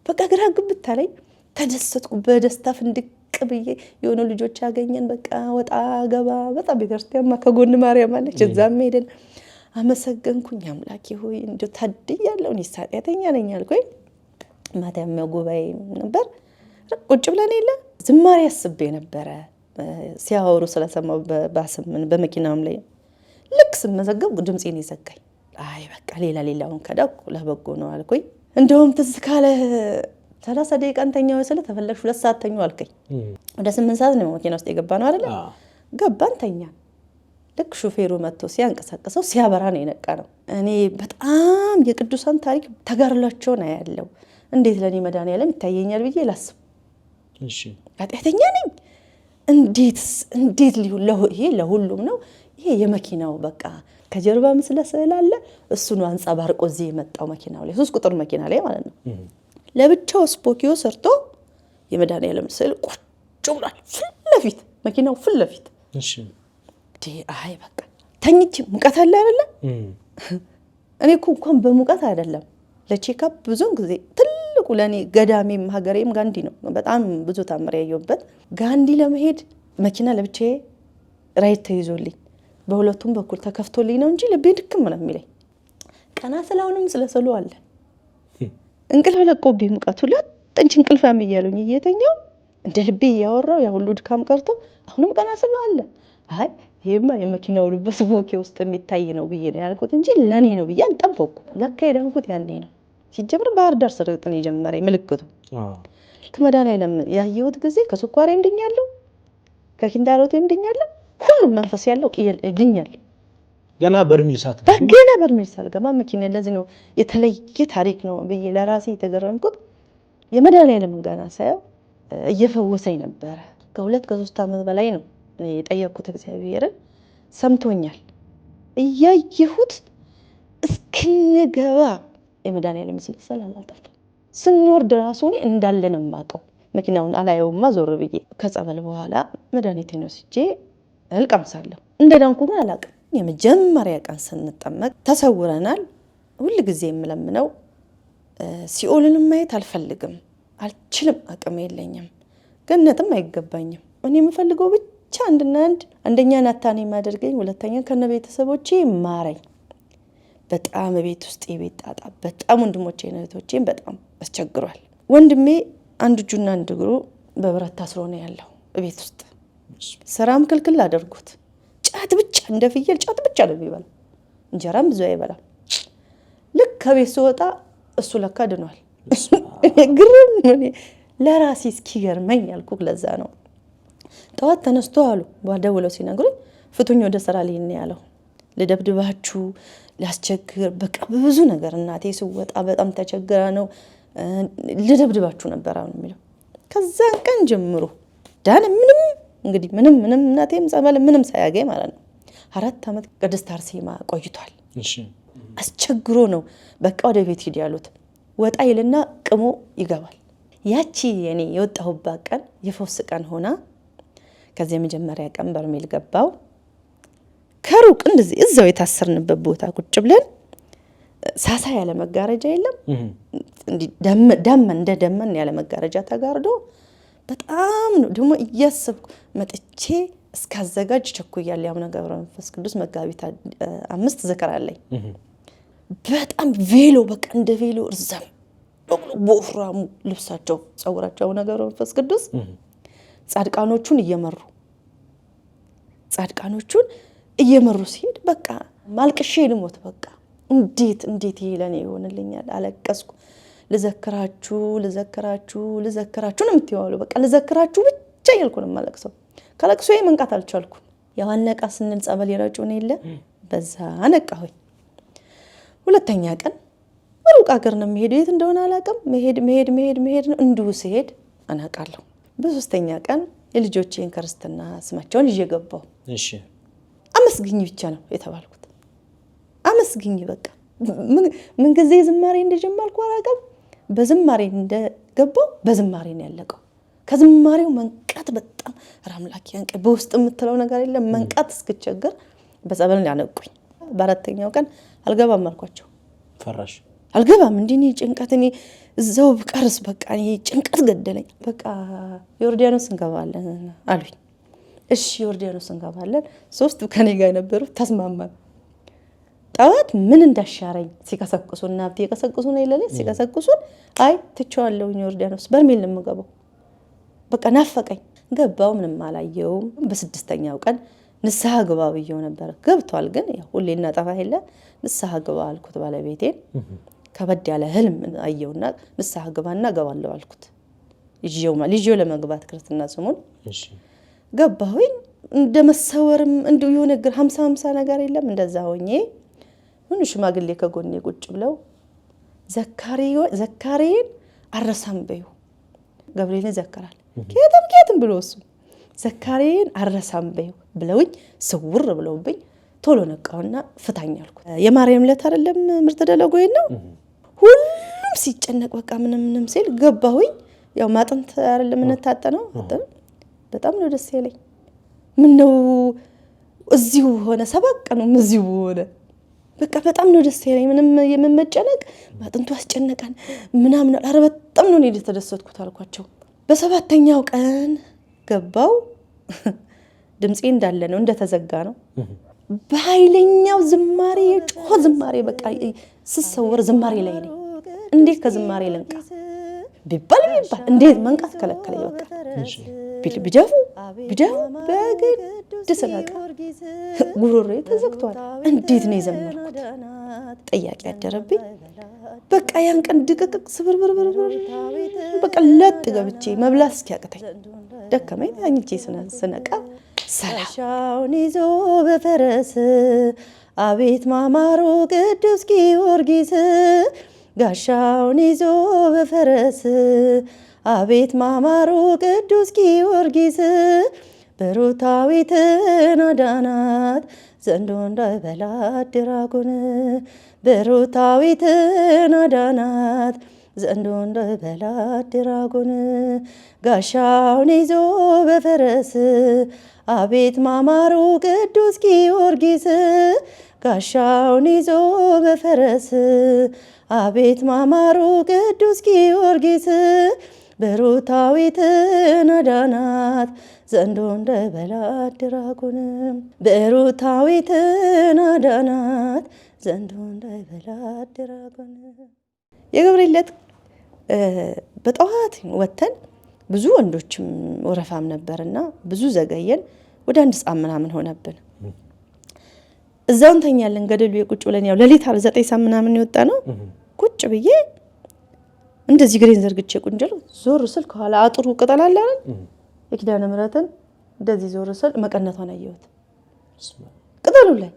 በቃ ግራ ግብት አለኝ። ተደሰትኩ። በደስታ ፍንድቅ ብዬ የሆነ ልጆች ያገኘን በቃ ወጣ ገባ በጣም ቤተክርስቲያንማ ከጎን ማርያም አለች። እዛም ሄደን አመሰገንኩኝ። አምላኬ ሆይ እንደው ታድያለሁ እኔ ኃጢአተኛ ነኝ አልኩኝ። ማታም ጉባኤ ነበር። ቁጭ ብለን የለ ዝማሬ አስቤ ነበረ ሲያወሩ ስለሰማው ባስምን በመኪናም ላይ ልክ ስመዘገብ ድምጼን ይዘጋኝ። አይ በቃ ሌላውን ከዳኩ ለበጎ ነው አልኩኝ። እንደውም ትዝ ካለ 30 ደቂቃ እንተኛው ስለ ተፈለግሽ 2 ሰዓት ተኛው አልከኝ። ወደ 8 ሰዓት ነው መኪና ውስጥ የገባነው አይደለ? ገባን ተኛ። ልክ ሹፌሩ መጥቶ ሲያንቀሳቀሰው ሲያበራ ነው የነቃ ነው። እኔ በጣም የቅዱሳን ታሪክ ተጋርላቸው ነው ያለው። እንዴት ለኔ መድኃኒዓለም ይታየኛል ብዬ ላስብ። እሺ ኃጢአተኛ ነኝ እንዴት ሊሆን ይሄ ለሁሉም ነው። ይሄ የመኪናው በቃ ከጀርባ ምስለ ስዕል አለ። እሱ ነው አንጸባርቆ እዚህ የመጣው መኪናው ላይ 3 ቁጥር መኪና ላይ ማለት ነው። ለብቻው ስፖኪዮ ሰርቶ የመድኃኒዓለም ስዕል ቁጭ ብሏል ፍለፊት መኪናው ፍለፊት። እሺ አይ በቃ ተኝቼ ሙቀት አለ አይደለ? እኔ እኮ እንኳን በሙቀት አይደለም ለቼካፕ ብዙውን ጊዜ ትልቁ ለኔ ገዳሜም ሀገሬም ጋንዲ ነው። በጣም ብዙ ታምር ያየሁበት ጋንዲ ለመሄድ መኪና ለብቻዬ ራይድ ተይዞልኝ በሁለቱም በኩል ተከፍቶልኝ ነው እንጂ ልቤ ድክም ነው የሚለኝ። ቀና ስላውንም ስለሰሉ አለ እንቅልፍ ለቆብኝ ሙቀቱ ለጥንች እንቅልፋም እያሉኝ እየተኛው እንደ ልቤ እያወራው ያ ሁሉ ድካም ቀርቶ አሁንም ቀና ስለ አለ። አይ ይሄማ የመኪናው ልበስ ቦኬ ውስጥ የሚታይ ነው ብዬ ነው ያልኩት እንጂ ለኔ ነው ብዬ አልጠበቅኩም። ለካ የዳንኩት ያኔ ነው። ሲጀምር ባህር ዳር ስርጥን የጀመረ ምልክቱ ከመድኃኒዓለም ያየሁት ጊዜ ከስኳሬ እንድኛለሁ፣ ከኪንታሮቴ እንድኛለሁ፣ ሁሉም መንፈስ ያለው ይድኛል። ገና በርሜል ሳልገባ መኪና ለዚህ ነው የተለየ ታሪክ ነው ብዬ ለራሴ የተገረምኩት። የመድኃኒዓለም ገና ሳየው እየፈወሰኝ ነበረ። ከ2-3 ዓመት በላይ ነው የጠየቅኩት እግዚአብሔርን። ሰምቶኛል። እያየሁት እስክንገባ የመድኃኒዓለም ስልሰል አላጠፋም። ስንወርድ ራሱ እኔ እንዳለ ነው የማውቀው። መኪናውን አላየውማ ዞር ብዬ። ከጸበል በኋላ መድኃኒቴን ወስጄ እልቀምሳለሁ። እንደዳንኩ ግን አላውቅም። የመጀመሪያ ቀን ስንጠመቅ ተሰውረናል። ሁል ጊዜ የምለምነው ሲኦልን ማየት አልፈልግም፣ አልችልም፣ አቅም የለኝም፣ ገነትም አይገባኝም። እኔ የምፈልገው ብቻ አንድና አንድ አንደኛ ናታኔ ማደርገኝ፣ ሁለተኛ ከነ ቤተሰቦቼ ማረኝ። በጣም ቤት ውስጥ የቤት ጣጣ በጣም ወንድሞቼና እህቶቼን በጣም አስቸግሯል። ወንድሜ አንድ እጁና አንድ እግሩ በብረት ታስሮ ነው ያለው ቤት ውስጥ። ስራም ክልክል አደርጉት። ጫት ብቻ እንደ ፍየል ጫት ብቻ ነው የሚበላው። እንጀራም ብዙ አይበላም። ልክ ከቤት ስወጣ እሱ ለካ ድኗል። ግርም ለራሴ እስኪገርመኝ ያልኩት ለዛ ነው። ጠዋት ተነስቶ አሉ ደውለው ሲነግሩኝ ፍቱኝ ወደ ስራ ልሂድ ነው ያለው። ልደብድባችሁ ላስቸግር በቃ ብዙ ነገር እናቴ ስወጣ በጣም ተቸግራ ነው ልደብድባችሁ ነበር አሁን የሚለው። ከዛን ቀን ጀምሮ ዳን ምንም እናቴም ጸበል ምንም ሳያገኝ ማለት ነው 4 ዓመት ቅድስት አርሴማ ቆይቷል። አስቸግሮ ነው በቃ ወደ ቤት ሂድ ያሉት። ወጣ ይልና ቅሞ ይገባል። ያቺ የኔ የወጣሁባት ቀን የፈውስ ቀን ሆና ከዚህ የመጀመሪያ ቀን በርሜል ገባው። ከሩቅ እንደዚህ እዛው የታሰርንበት ቦታ ቁጭ ብለን ሳሳ ያለ መጋረጃ የለም እንዲ ደመን ያለ መጋረጃ ተጋርዶ በጣም ነው ደግሞ እያሰብኩ መጥቼ እስካዘጋጅ ቸኩያለሁ። ያው ገብረ መንፈስ ቅዱስ መጋቢት 5 ዝክር አለኝ። በጣም ቬሎ በቃ እንደ ቬሎ እርዛም በወፍራሙ ልብሳቸው ጸጉራቸው ገብረ መንፈስ ቅዱስ ጻድቃኖቹን እየመሩ ሲሄድ በቃ ማልቅሼ ልሞት። በቃ እንዴት ይሄ ለኔ ይሆንልኛል? አለቀስኩ። ልዘክራችሁ ነው የምትይዋሉ። በቃ ልዘክራችሁ ብቻ እያልኩ ነው የማለቅሰው። ከለቅሶ መንቃት አልቻልኩም። ያው አነቃ ስንል ጸበል ይረጩን የለ በዛ ነቃሁኝ። ሁለተኛ ቀን ሩቅ አገር ነው የሚሄደው። የት እንደሆነ አላውቅም። መሄድ ነው። እንዲሁ ሲሄድ አናቃለሁ። በሶስተኛ ቀን የልጆቼን ክርስትና ስማቸውን ይዤ ገባሁ። እሺ አመስግኝ ብቻ ነው የተባልኩት። አመስግኝ በቃ ምን ጊዜ ዝማሬ እንደጀመርኩ አላውቅም። በዝማሬ እንደገባው በዝማሬ ነው ያለቀው። ከዝማሬው መንቃት በጣም ራምላክ ያንቀ በውስጥ የምትለው ነገር የለም። መንቃት እስክቸገር በጸበል ያነቁኝ። በአራተኛው ቀን አልገባም አልኳቸው። ፈራሽ? አልገባም እንዴ ጭንቀት እኔ እዛው ብቀርስ በቃ እኔ ጭንቀት ገደለኝ። በቃ ዮርዳኖስ እንገባለን አሉኝ። እሺ ዮርዳኖስ እንገባለን። 3 ከኔ ጋር ነበሩ። ተስማማን። ጠዋት ምን እንዳሻረኝ ሲቀሰቅሱና አብቴ የቀሰቅሱ ነው ይለለ ሲቀሰቅሱን አይ ትቼዋለሁ ዮርዳኖስ በርሜል ነው የምገባው። በቃ ናፈቀኝ። ገባው ምንም አላየውም። በ6ኛው ቀን ንስሐ ግባ ብየው ነበር። ገብቷል ግን ያው ሁሌ እናጠፋ የለ ንስሐ ግባ አልኩት ባለቤቴን። ከበድ ያለ ህልም አየውና ንስሐ ግባና ገባለሁ አልኩት። ልጅው ለመግባት ክርስትና ስሙን ገባሁኝ። እንደመሰወርም እንደው የሆነ ነገር 50 ነገር የለም እንደዛ ሆኜ ምን ሽማግሌ ከጎኔ ቁጭ ብለው ዘካሪን አረሳም በዩ ገብርኤልን ይዘከራል ከየትም ብሎ እሱ ዘካሪን አረሳም በዩ ብለውኝ ስውር ብለውብኝ ቶሎ ነቃውና ፍታኝ አልኩት። የማርያም ዕለት አይደለም ምርት ደለጎይ ነው። ሁሉም ሲጨነቅ በቃ ምንም ሲል ገባሁኝ። ያው ማጥንት አይደለም እንታጠነው በጣም ነው ደስ ያለኝ። ምን ነው እዚሁ ሆነ 7 ቀን ነው እዚሁ ሆነ በቃ በጣም ነው ደስ ያለኝ ምንም የምመጨነቅ ማጥንቱ አስጨነቀን ምናምን አረ በጣም ነው የተደሰትኩት አልኳቸው በሰባተኛው ቀን ገባው ድምጼ እንዳለ ነው እንደተዘጋ ነው በኃይለኛው ዝማሬ ጮህ ዝማሬ በቃ ስሰወር ዝማሬ ላይ ነኝ እንዴት ከዝማሬ ለንቃ ቢባል እንዴት መንቃት ከለከለ በቃ ቢደፉ በግድ ስለቃ ጉሮሬ ተዘግቷል እንዴት ነው የዘመርኩት ጥያቄ ያደረብኝ በቃ ያን ቀን ድቅቅቅ ስብርብርብር በቃ ለጥ ገብቼ መብላት እስኪያቅተኝ ደከመኝ አንቺ ስነቃ ሰላም ይዞ በፈረስ አቤት ማማሩ ቅዱስ ጊዮርጊስ ጋሻውን ይዞ በፈረስ አቤት ማማሩ ቅዱስ ጊዮርጊስ በሩታዊትን አዳናት ዘንዶ እንዳይበላት ድራጎን በሩታዊትን አዳናት ዘንዶ እንዳይበላት ድራጎን ጋሻውን ይዞ በፈረስ አቤት ማማሩ ቅዱስ ጊዮርጊስ ጋሻውን ይዞ በፈረስ አቤት ማማሩ ቅዱስ ጊዮርጊስ በሩታዊትን አዳናት ዘንዶ እንዳይበላት ድራጎን በሩታዊትን አዳናት ዘንዶ እንዳይበላት ድራጎን የገብርኤል ዕለት በጠዋት ወተን ብዙ ወንዶችም ወረፋም ነበርና ብዙ ዘገየን ወደ 1 ሰዓት ምናምን ሆነብን እዛው እንተኛለን ገደሉ የቁጭ ብለን ያው ለሊት 9 ሰዓት ምናምን ይወጣ ነው ቁጭ ብዬ እንደዚህ ግሬን ዘርግቼ ቁንጀል ዞር ስል ከኋላ አጥሩ ቅጠል አለ አይደል የኪዳነ ምህረትን እንደዚህ ዞር ስል መቀነቷን አየሁት ቅጠሉ ላይ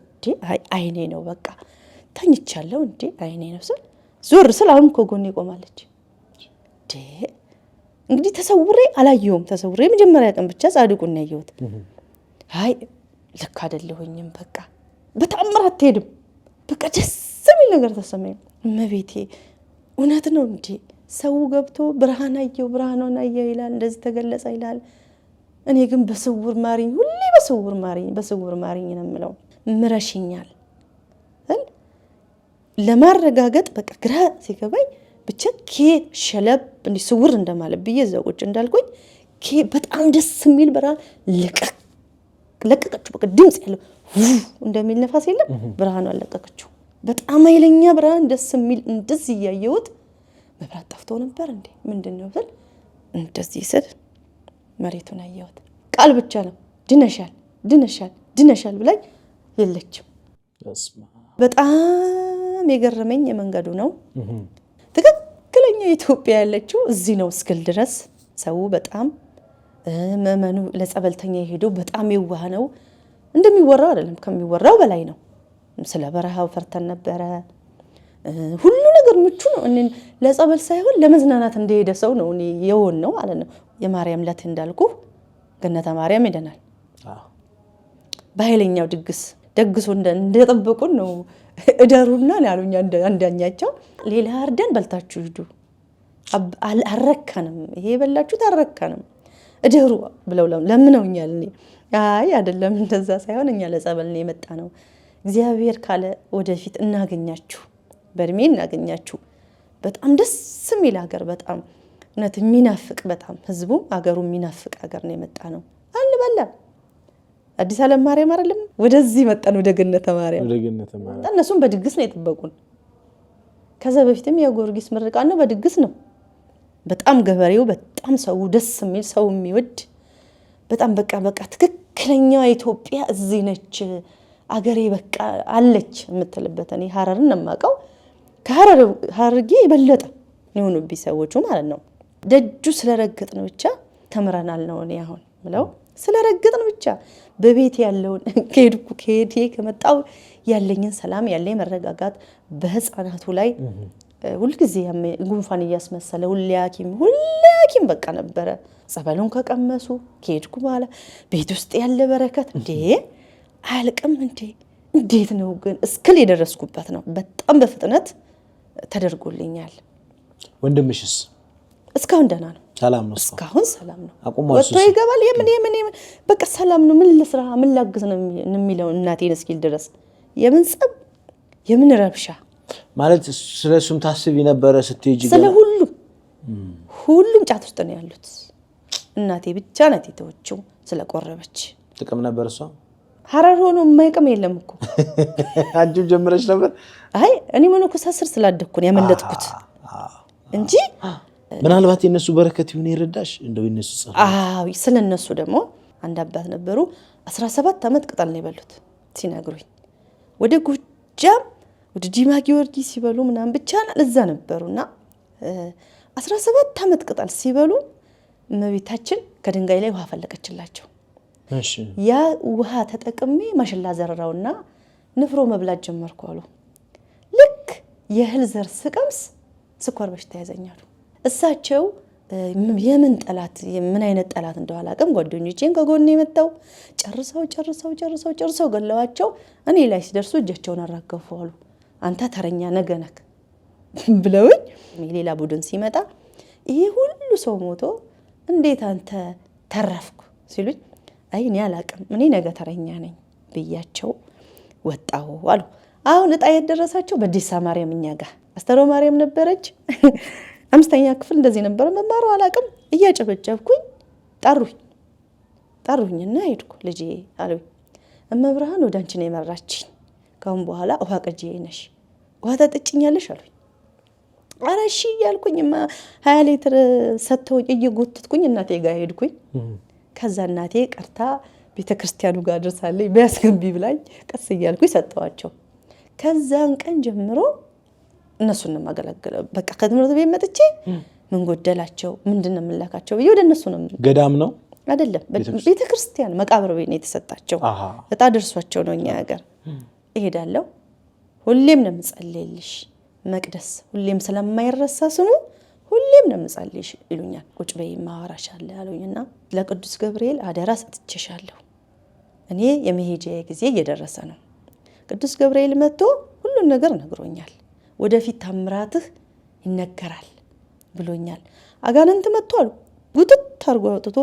አይኔ ነው በቃ ተኝቻለሁ እንዴ አይኔ ነው ስል ዞር ስል አሁን ከጎኔ ቆማለች እንግዲህ ተሰውሬ አላየሁም ተሰውሬ መጀመሪያ ቀን ብቻ ጻድቁን ነው ያየሁት አይ ልክ አይደለሁኝም በቃ በተአምር አትሄድም በቃ ደስ የሚል ነገር ተሰማኝ እመቤቴ እውነት ነው እንዴ ሰው ገብቶ ብርሃን አየው ብርሃኑን አየው ይላል እንደዚህ ተገለጸ ይላል እኔ ግን በስውር ማሪኝ ሁሌ በስውር ማሪኝ ነው የምለው ምረሽኛል ለማረጋገጥ በቃ ግራ ሲገባኝ ብቻ ሸለብ እንዲ ስውር እንደማለት ብዬ እዛው ቁጭ እንዳልኩኝ በጣም ደስ የሚል ብርሃን ለቀቀችው በቃ ድምጽ ያለው እንደሚል ነፋስ የለም ብርሃኑ አለቀቀችው በጣም ኃይለኛ ብርሃን ደስ የሚል እንደዚህ ያየሁት መብራት ጠፍቶ ነበር እንዴ ምንድነው ስል እንደዚህ ስል መሬቱን አየሁት ቃል ብቻ ነው ድነሻል ብላኝ የለችም በጣም የገረመኝ የመንገዱ ነው ትክክለኛ ኢትዮጵያ ያለችው እዚህ ነው እስክል ድረስ ሰው በጣም መመኑ ለጸበልተኛ ይሄዱ በጣም ይዋህ ነው እንደሚወራው አይደለም ከሚወራው በላይ ነው ስለ በረሃው ፈርተን ነበረ ሁሉ ነገር ምቹ ነው እኔ ለጸበል ሳይሆን ለመዝናናት እንደሄደ ሰው ነው እኔ የሆን ነው ማለት ነው የማርያም ዕለት እንዳልኩ ገነተ ማርያም ሄደናል በኃይለኛው ደግሶ እንደጠበቁን ነው እደሩና ያሉኛ አንዳኛቸው ሌላ አርደን በልታችሁ ሂዱ አረካንም ይሄ በላችሁ ታረካንም እደሩ ብለው ለምነውኛል እኔ አይ አይደለም እንደዛ ሳይሆን እኛ ለጸበል ነው የመጣ ነው እግዚአብሔር ካለ ወደፊት እናገኛችሁ በእድሜ እናገኛችሁ በጣም ደስ የሚል ሀገር በጣም እውነት የሚናፍቅ በጣም ህዝቡ ሀገሩ የሚናፍቅ ሀገር ነው የመጣ ነው አንበላ አዲስ ዓለም ማርያም አይደለም ወደዚህ መጣን ወደ ገነተ ማርያም እነሱም በድግስ ነው የጠበቁን ከዛ በፊትም የጊዮርጊስ ምርቃት ነው በድግስ ነው በጣም ገበሬው በጣም ሰው ደስ የሚል ሰው የሚወድ በጣም በቃ ትክክለኛ ኢትዮጵያ እዚህ ነች አገሬ በቃ አለች የምትልበት እኔ ሐረርን ነማቀው ከሐረርጌ ይበለጠ የሆኑብኝ ሰዎቹ ማለት ነው ደጁ ስለረገጥን ብቻ ተምረናል ነው እኔ አሁን ብለው ስለረገጥን ብቻ በቤት ያለውን ከሄድኩ ከመጣው ያለኝን ሰላም ያለኝ መረጋጋት በህፃናቱ ላይ ሁሉ ጊዜ ጉንፋን እያስመሰለ ሁሉ ሐኪም በቃ ነበረ ጸበሉን ከቀመሱ ከሄድኩ በኋላ ቤት ውስጥ ያለ በረከት እንዴ አልቀም እንዴት ነው ግን እስከል የደረስኩበት ነው በጣም በፍጥነት ተደርጎልኛል ወንድምሽስ እስካሁን ደህና ነው ሰላም ነው እስካሁን ሰላም ነው ወጥቶ ይገባል የምን በቃ ሰላም ነው ምን ለስራ ምን ላግዝ ነው የሚለው እናቴን እስኪል ድረስ የምን ጸብ የምን ረብሻ ማለት ስለሱም ታስቢ ነበር ስትሄጂ ስለ ሁሉም ጫት ውስጥ ነው ያሉት እናቴ ብቻ ናት የተወችው ስለቆረበች ጥቅም ነበር እሷ ሐረር ሆኖ የማይቀም የለም እኮ አንቺ ጀምረሽ ነበር አይ እኔ መነኮስ ስር ስላደኩ ነው ያመለጥኩት እንጂ ምናልባት የነሱ በረከት ይሁን ይረዳሽ እንደው የነሱ አዎ ስለነሱ ደግሞ አንድ አባት ነበሩ 17 አመት ቅጠል ነው የበሉት ሲነግሩኝ ወደ ጎጃም ወደ ዲማ ጊዮርጊስ ሲበሉ ምናምን ብቻ ለዛ ነበሩና 17 አመት ቅጠል ሲበሉ እመቤታችን ከድንጋይ ላይ ውሃ ፈለቀችላቸው እሺ ያ ውሃ ተጠቅሜ ማሽላ ዘራውና ንፍሮ መብላት ጀመርኩ አሉ ልክ የእህል ዘር ስቀምስ ስኳር በሽታ ያዘኛሉ እሳቸው የምን ጠላት ምን አይነት ጠላት እንደው አላቀም ጓደኞቼን ከጎኔ መጣው ጨርሰው ገለዋቸው እኔ ላይ ሲደርሱ እጃቸውን አራገፉ አሉ አንተ ተረኛ ነገነክ ብለውኝ ሌላ ቡድን ሲመጣ ይሄ ሁሉ ሰው ሞቶ እንዴት አንተ ተረፍኩ ሲሉኝ አይ እኔ አላቀም እኔ ነገ ተረኛ ነኝ ብያቸው ወጣው አሉ አሁን እጣ ያደረሳቸው በዲሳ ማርያምኛ ጋር አስተሮ ማርያም ነበረች 5ኛ ክፍል እንደዚህ ነበር መማሩ አላቀም እያጨበጨብኩኝ ጠሩኝና ሄድኩ ልጄ አሉኝ እመብርሃን ወዳንቺ ነው የመራችኝ ካሁን በኋላ ውሃ ቀጄ ነሽ ውሃ ተጥጭኛለሽ አሉኝ አራሺ ያልኩኝማ 20 ሊትር ሰተው እየጎተትኩኝ እናቴ ጋር ሄድኩኝ ከዛ እናቴ ቀርታ ቤተክርስቲያኑ ጋር ደርሳለኝ በያስገንቢ ብላኝ ቀስ እያልኩኝ ሰጠዋቸው ከዛን ቀን ጀምሮ እነሱን ነው ማገለግለው በቃ ከትምህርት ቤት መጥቼ ምን ጎደላቸው ምንድነው መላካቸው ወደ እነሱ ነው ገዳም ነው አይደለም ቤተክርስቲያን መቃብር ቤት ነው የተሰጣቸው እጣ ደርሷቸው ነው እኛ ሀገር እሄዳለሁ ሁሌም ነው የምጸልይልሽ መቅደስ ሁሌም ስለማይረሳ ስሙ ሁሌም ነው የምጸልይሽ ይሉኛል ቁጭ በይ ማወራሻለ አሉኝና ለቅዱስ ገብርኤል አደራ ሰጥቼሻለሁ እኔ የመሄጃ ጊዜ እየደረሰ ነው ቅዱስ ገብርኤል መጥቶ ሁሉን ነገር ነግሮኛል ወደፊት ታምራትህ ይነገራል ብሎኛል አጋንንት መጥቷል ጉጥት አርጎ አውጥቶ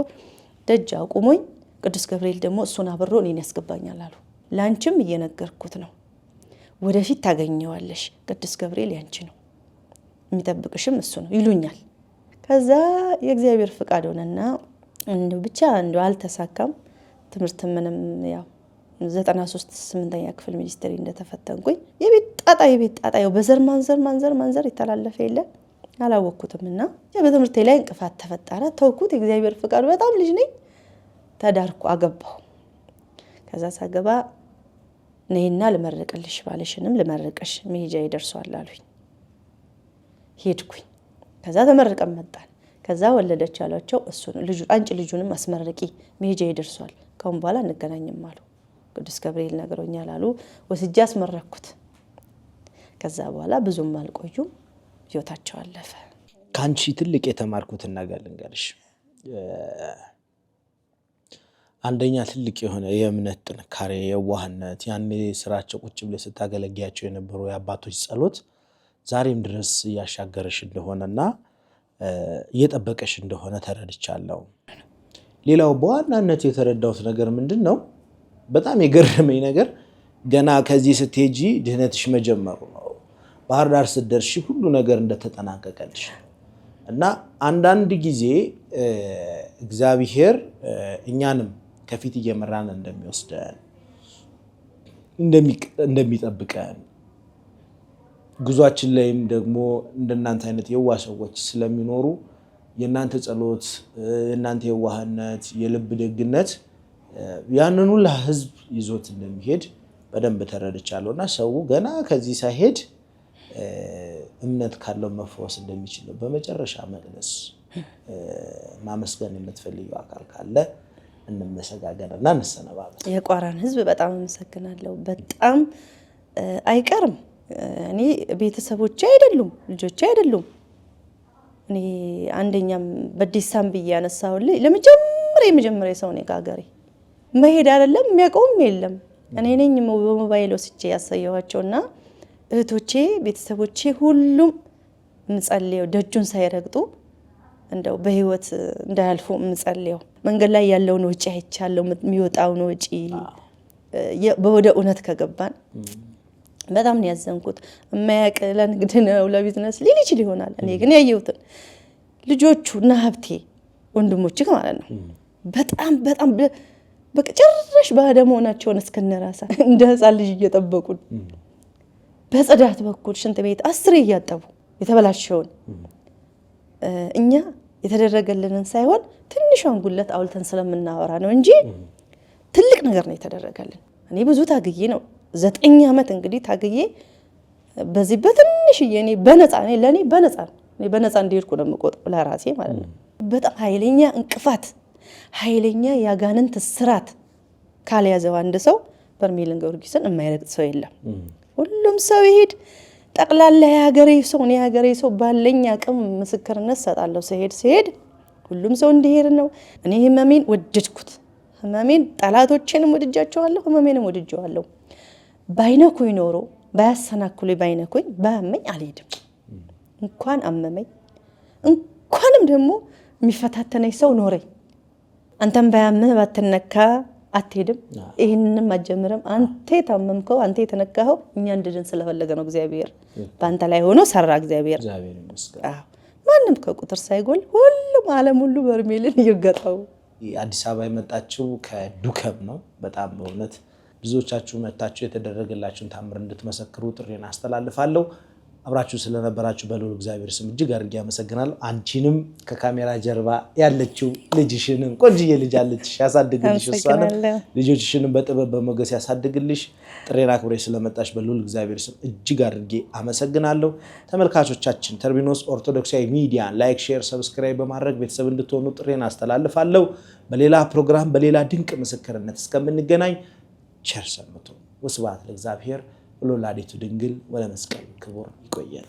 ደጅ አቁሞኝ ቅዱስ ገብርኤል ደግሞ እሱን አብሮ እኔን ያስገባኛል አሉ ላንቺም እየነገርኩት ነው ወደፊት ታገኘዋለሽ ቅዱስ ገብርኤል ያንቺ ነው የሚጠብቅሽም እሱ ነው ይሉኛል ከዛ የእግዚአብሔር ፍቃድ ሆነና እንደው ብቻ እንደው አልተሳካም ትምህርት ምንም ያው 93 8ኛ ክፍል ሚኒስትሪ እንደተፈተንኩኝ የቤት ጣጣ በዘር ማንዘር ይተላለፈ የለ አላወኩትምና በትምህርቴ ላይ እንቅፋት ተፈጠረ ተውኩት የእግዚአብሔር ፍቃድ በጣም ልጅ ነኝ ተዳርኩ አገባሁ ከዛ ሳገባ ነይና ልመረቅልሽ ባለሽንም ልመረቅሽ መሄጃ ይደርሷል አሉኝ ሄድኩኝ ከዛ ተመረቀም መጣን ከዛ ወለደች አሏቸው እሱ ልጁ አንቺ ልጁንም አስመረቂ መሄጃ ይደርሷል ካሁን በኋላ እንገናኝም አሉ ቅዱስ ገብርኤል ነገሮኛል አሉ ወስጄ አስመረኩት ከዛ በኋላ ብዙም አልቆዩም ህይወታቸው አለፈ ካንቺ ትልቅ የተማርኩት ነገር ልንገርሽ አንደኛ ትልቅ የሆነ የእምነት ጥንካሬ የዋህነት ያኔ ስራቸው ቁጭ ብለ ስታገለግያቸው የነበሩ የአባቶች ጸሎት ዛሬም ድረስ ያሻገረሽ እንደሆነና እየጠበቀሽ እንደሆነ ተረድቻለሁ ሌላው በዋናነት የተረዳሁት ነገር ምንድነው በጣም የገረመኝ ነገር ገና ከዚህ ስትሄጂ ድህነትሽ መጀመሩ ነው ባህር ዳር ስትደርሺ ሁሉ ነገር እንደተጠናቀቀልሽ እና አንዳንድ ጊዜ እግዚአብሔር እኛንም ከፊት እየመራን እንደሚወስደን እንደሚጠብቀን ጉዟችን ላይም ደግሞ እንደናንተ አይነት የዋህ ሰዎች ስለሚኖሩ የናንተ ጸሎት የናንተ የዋህነት የልብ ደግነት ያንኑ ለህዝብ ይዞት እንደሚሄድ በደንብ ተረድቻለሁና ሰው ገና ከዚህ ሳይሄድ እምነት ካለው መፈወስ እንደሚችል ነው በመጨረሻ መቅደስ ማመስገን የምትፈልጊው አካል ካለ እንመሰጋገንና እንሰነባበት የቋራን ህዝብ በጣም አመሰግናለሁ በጣም አይቀርም እኔ ቤተሰቦቼ አይደሉም ልጆቼ አይደሉም እኔ አንደኛም በዲሳም በያነሳውልኝ ለመጀመሪያ ሰው ነኝ ጋገሬ መሄድ አይደለም የሚያቆም የለም እኔ ነኝ በሞባይል ወስጄ ያሳየዋቸውና እህቶቼ ቤተሰቦቼ ሁሉም ምጸልየው ደጁን ሳይረግጡ እንደው በህይወት እንዳያልፉ ምጸልየው መንገድ ላይ ያለውን ወጪ አይቻለው የሚወጣው ነው ወጪ በወደ እውነት ከገባን በጣም ነው ያዘንኩት። የማያውቅ ለንግድ ነው ለቢዝነስ ሊል ይችል ይሆናል። እኔ ግን ያየሁትን ልጆቹ እና ሀብቴ ወንድሞችህ ማለት ነው በጣም በጣም በቃ ጭራሽ ባዳ መሆናቸውን እስከነራሳ እንደ ህፃን ልጅ እየጠበቁን በጽዳት በኩል ሽንት ቤት 10 እያጠቡ የተበላሸውን እኛ የተደረገልንን ሳይሆን ትንሿን ጉለት አውልተን ስለምናወራ ነው እንጂ ትልቅ ነገር ነው የተደረገልን። እኔ ብዙ ታግዬ ነው 9 ዓመት እንግዲህ ታግዬ በዚህ በትንሽዬ እኔ በነፃ እኔ ለኔ በነፃ እኔ በነፃ እንዲሄድኩ ነው የምቆጥረው ለራሴ ማለት ነው። በጣም ኃይለኛ እንቅፋት ኃይለኛ ያጋንንት ስራት ካልያዘው አንድ ሰው በርሜልን ጊዮርጊስን የማይረግጥ ሰው የለም። ሁሉም ሰው ይሄድ ጠቅላላ የሀገሬ ሰው ነው የሀገሬ ሰው ባለኝ አቅም ምስክርነት ሰጣለሁ። ሲሄድ ሁሉም ሰው እንዲሄድ ነው። እኔ ህመሜን ወደድኩት። ህመሜን ጠላቶቼንም ወድጃቸዋለሁ፣ ህመሜንም ወድጄዋለሁ። ባይነኩኝ ኖሮ ባያሰናክሉኝ ባይነኩኝ ባያመኝ አልሄድም። እንኳን አመመኝ እንኳንም ደግሞ የሚፈታተነኝ ሰው ኖረኝ። አንተም ባያምህ ባትነካ አትሄድም፣ ይህንንም አትጀምርም። አንተ የታመምከው አንተ የተነካኸው እኛ እንድድን ስለፈለገ ነው። እግዚአብሔር በአንተ ላይ ሆኖ ሰራ። እግዚአብሔር ማንም ከቁጥር ሳይጎል ሁሉም ዓለም ሁሉ በርሜልን ይርገጠው። አዲስ አበባ የመጣችው ከዱከም ነው። በጣም በእውነት ብዙዎቻችሁ መጣችሁ የተደረገላችሁን ታምር እንድትመሰክሩ ጥሪን አስተላልፋለሁ። አብራችሁ ስለነበራችሁ በልዑል እግዚአብሔር ስም እጅግ አድርጌ አመሰግናለሁ። አንቺንም ከካሜራ ጀርባ ያለችው ልጅሽንም ቆንጅዬ ልጅ አለችሽ ያሳድግልሽ፣ እሷንም ልጆችሽንም በጥበብ በሞገስ ያሳድግልሽ። ጥሬን አክብረሽ ስለመጣሽ በልዑል እግዚአብሔር ስም እጅግ አድርጌ አመሰግናለሁ። ተመልካቾቻችን ተርቢኖስ ኦርቶዶክሳዊ ሚዲያ ላይክ፣ ሼር፣ ሰብስክራይብ በማድረግ ቤተሰብ እንድትሆኑ ጥሬን አስተላልፋለሁ። በሌላ ፕሮግራም በሌላ ድንቅ ምስክርነት እስከምንገናኝ ቸር ሰንብቱ። ወስብሐት ለእግዚአብሔር ወለወላዲቱ ድንግል ወለመስቀሉ ክቡር። ይቆያል።